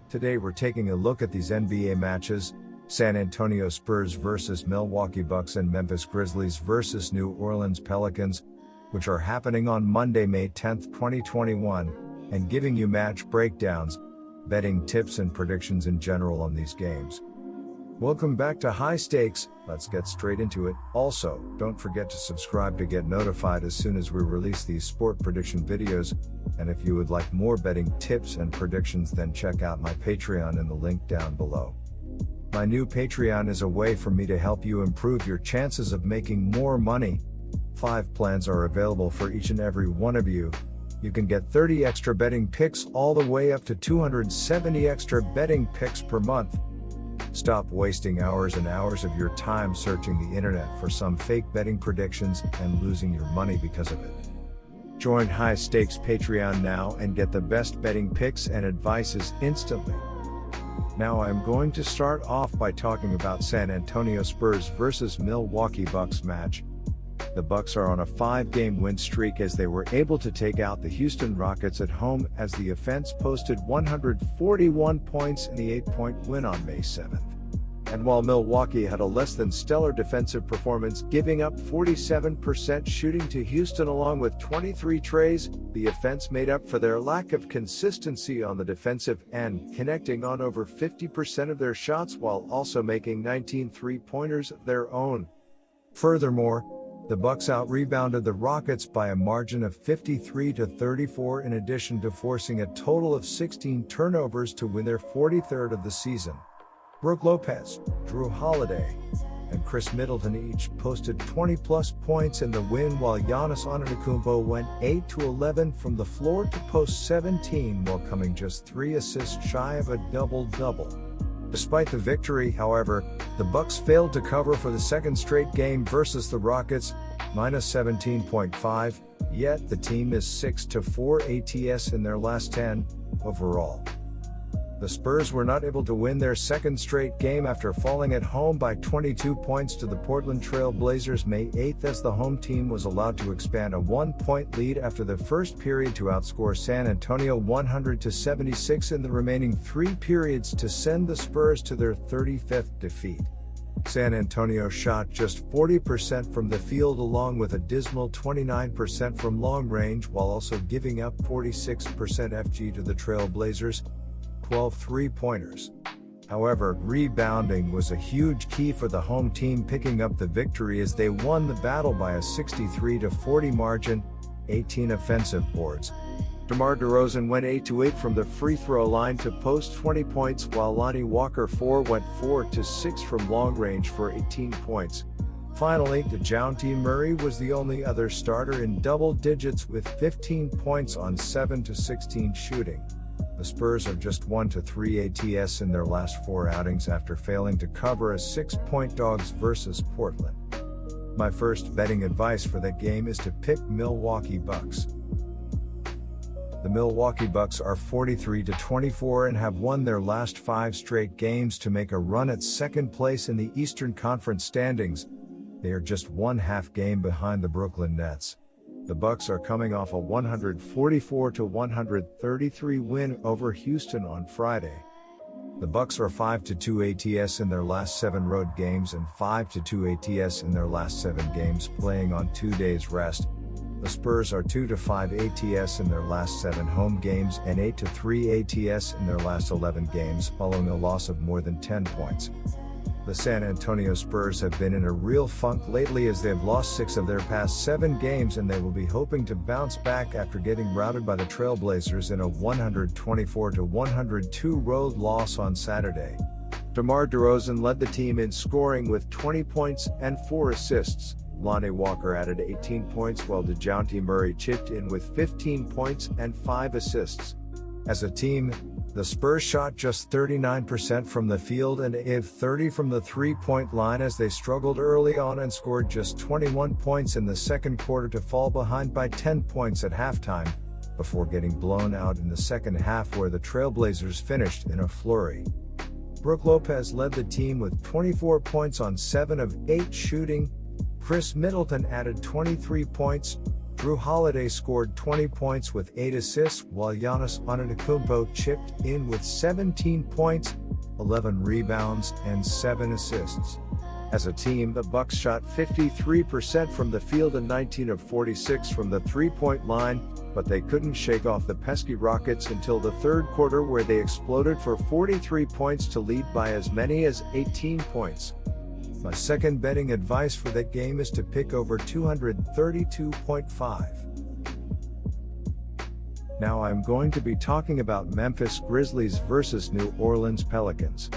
Today we're taking a look at these NBA matches: San Antonio Spurs vs Milwaukee Bucks and Memphis Grizzlies vs New Orleans Pelicans, which are happening on Monday, May 10, 2021, and giving you match breakdowns, betting tips and predictions in general on these games. Welcome back to High Stakes. Let's get straight into it. Also, don't forget to subscribe to get notified as soon as we release these sport prediction videos. And if you would like more betting tips and predictions, then check out my Patreon in the link down below. My new Patreon is a way for me to help you improve your chances of making more money. 5 plans are available for each and every one of you. You can get 30 extra betting picks all the way up to 270 extra betting picks per month. Stop wasting hours and hours of your time searching the internet for some fake betting predictions and losing your money because of it. Join High Stakes Patreon now and get the best betting picks and advices instantly. Now I'm going to start off by talking about San Antonio Spurs vs Milwaukee Bucks match. The Bucks are on a 5-game win streak as they were able to take out the Houston Rockets at home as the offense posted 141 points in the 8-point win on May 7th. And while Milwaukee had a less than stellar defensive performance, giving up 47% shooting to Houston along with 23 trays, the offense made up for their lack of consistency on the defensive end, connecting on over 50% of their shots while also making 19 three-pointers of their own. Furthermore, the Bucks out-rebounded the Rockets by a margin of 53-34 in addition to forcing a total of 16 turnovers to win their 43rd of the season. Brook Lopez, Jrue Holiday, and Khris Middleton each posted 20-plus points in the win, while Giannis Antetokounmpo went 8-11 from the floor to post 17 while coming just 3 assists shy of a double-double. Despite the victory, however, the Bucks failed to cover for the second straight game versus the Rockets, -17.5, yet the team is 6-4 ATS in their last 10 overall. The Spurs were not able to win their second straight game after falling at home by 22 points to the Portland Trail Blazers May 8th, as the home team was allowed to expand a 1-point lead after the first period to outscore San Antonio 100-76 in the remaining 3 periods to send the Spurs to their 35th defeat. San Antonio shot just 40% from the field along with a dismal 29% from long range, while also giving up 46% FG to the Trail Blazers, 12 three-pointers. However, rebounding was a huge key for the home team, picking up the victory as they won the battle by a 63-40 margin, 18 offensive boards. DeMar DeRozan went 8-8 from the free throw line to post 20 points, while Lonnie Walker went 4-6 from long range for 18 points. Finally, DeJounte Murray was the only other starter in double digits with 15 points on 7-16 shooting. The Spurs are just 1-3 ATS in their last 4 outings after failing to cover a 6-point dogs versus Portland. My first betting advice for that game is to pick Milwaukee Bucks. The Milwaukee Bucks are 43-24 and have won their last 5 straight games to make a run at second place in the Eastern Conference standings. They are just 1/2 game behind the Brooklyn Nets. The Bucks are coming off a 144-133 win over Houston on Friday. The Bucks are 5-2 ATS in their last 7 road games and 5-2 ATS in their last 7 games playing on 2 days rest. The Spurs are 2-5 ATS in their last 7 home games and 8-3 ATS in their last 11 games following a loss of more than 10 points. The San Antonio Spurs have been in a real funk lately as they've lost 6 of their past 7 games, and they will be hoping to bounce back after getting routed by the Trail Blazers in a 124-102 road loss on Saturday. DeMar DeRozan led the team in scoring with 20 points and 4 assists. Lonnie Walker added 18 points while DeJounte Murray chipped in with 15 points and 5 assists. As a team, the Spurs shot just 39% from the field and 30 from the 3-point line as they struggled early on and scored just 21 points in the second quarter to fall behind by 10 points at halftime, before getting blown out in the second half where the Trail Blazers finished in a flurry. Brook Lopez led the team with 24 points on 7 of 8 shooting. Khris Middleton added 23 points, Drew Holiday scored 20 points with 8 assists, while Giannis Antetokounmpo chipped in with 17 points, 11 rebounds, and 7 assists. As a team, the Bucks shot 53% from the field and 19 of 46 from the three-point line, but they couldn't shake off the pesky Rockets until the third quarter, where they exploded for 43 points to lead by as many as 18 points. My second betting advice for that game is to pick over 232.5. Now I'm going to be talking about Memphis Grizzlies versus New Orleans Pelicans.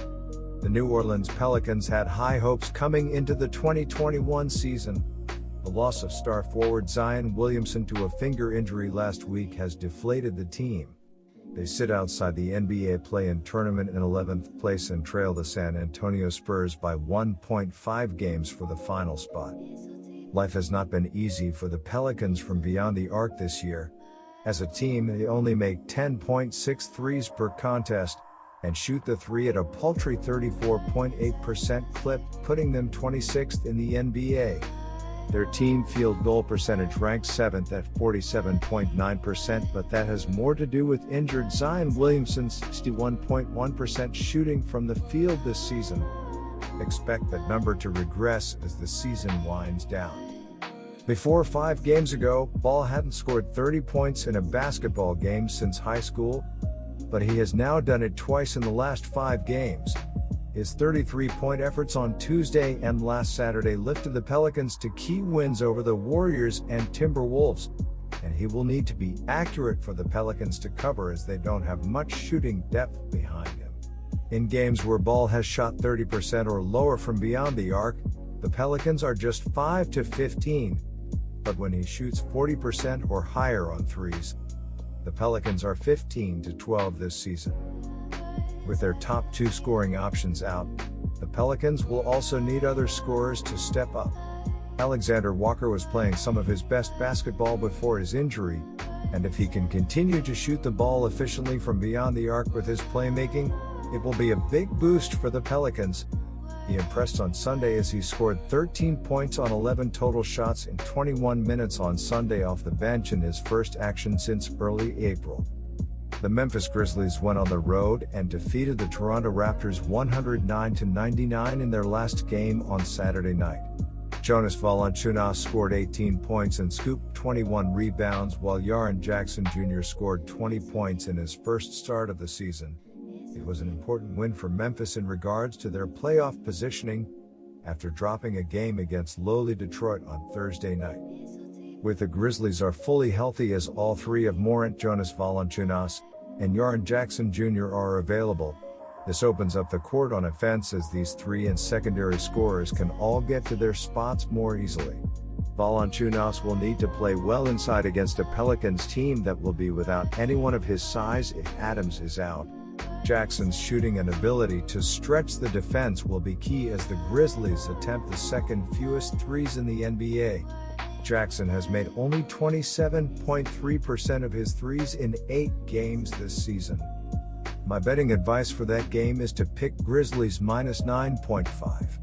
The New Orleans Pelicans had high hopes coming into the 2021 season. The loss of star forward Zion Williamson to a finger injury last week has deflated the team. They sit outside the NBA play-in tournament in 11th place and trail the San Antonio Spurs by 1.5 games for the final spot. Life has not been easy for the Pelicans from beyond the arc this year. As a team, they only make 10.6 threes per contest, and shoot the three at a paltry 34.8% clip, putting them 26th in the NBA. Their team field goal percentage ranks 7th at 47.9%, but that has more to do with injured Zion Williamson's 61.1% shooting from the field this season. Expect that number to regress as the season winds down. Before 5 games ago, Ball hadn't scored 30 points in a basketball game since high school, but he has now done it twice in the last 5 games. His 33-point efforts on Tuesday and last Saturday lifted the Pelicans to key wins over the Warriors and Timberwolves, and he will need to be accurate for the Pelicans to cover, as they don't have much shooting depth behind him. In games where Ball has shot 30% or lower from beyond the arc, the Pelicans are just 5-15, but when he shoots 40% or higher on threes, the Pelicans are 15-12 this season. With their top 2 scoring options out, the Pelicans will also need other scorers to step up. Alexander Walker was playing some of his best basketball before his injury, and if he can continue to shoot the ball efficiently from beyond the arc with his playmaking, it will be a big boost for the Pelicans. He impressed on Sunday as he scored 13 points on 11 total shots in 21 minutes on Sunday off the bench in his first action since early April. The Memphis Grizzlies went on the road and defeated the Toronto Raptors 109-99 in their last game on Saturday night. Jonas Valanciunas scored 18 points and scooped 21 rebounds, while Jaren Jackson Jr. scored 20 points in his first start of the season. It was an important win for Memphis in regards to their playoff positioning, after dropping a game against lowly Detroit on Thursday night. With the Grizzlies are fully healthy, as all 3 of Morant, Jonas Valanciunas, and Jaren Jackson Jr. are available, this opens up the court on offense, as these 3 and secondary scorers can all get to their spots more easily. Valanciunas will need to play well inside against a Pelicans team that will be without anyone of his size if Adams is out. Jackson's shooting and ability to stretch the defense will be key, as the Grizzlies attempt the second fewest threes in the NBA. Jackson has made only 27.3% of his threes in 8 games this season. My betting advice for that game is to pick Grizzlies -9.5.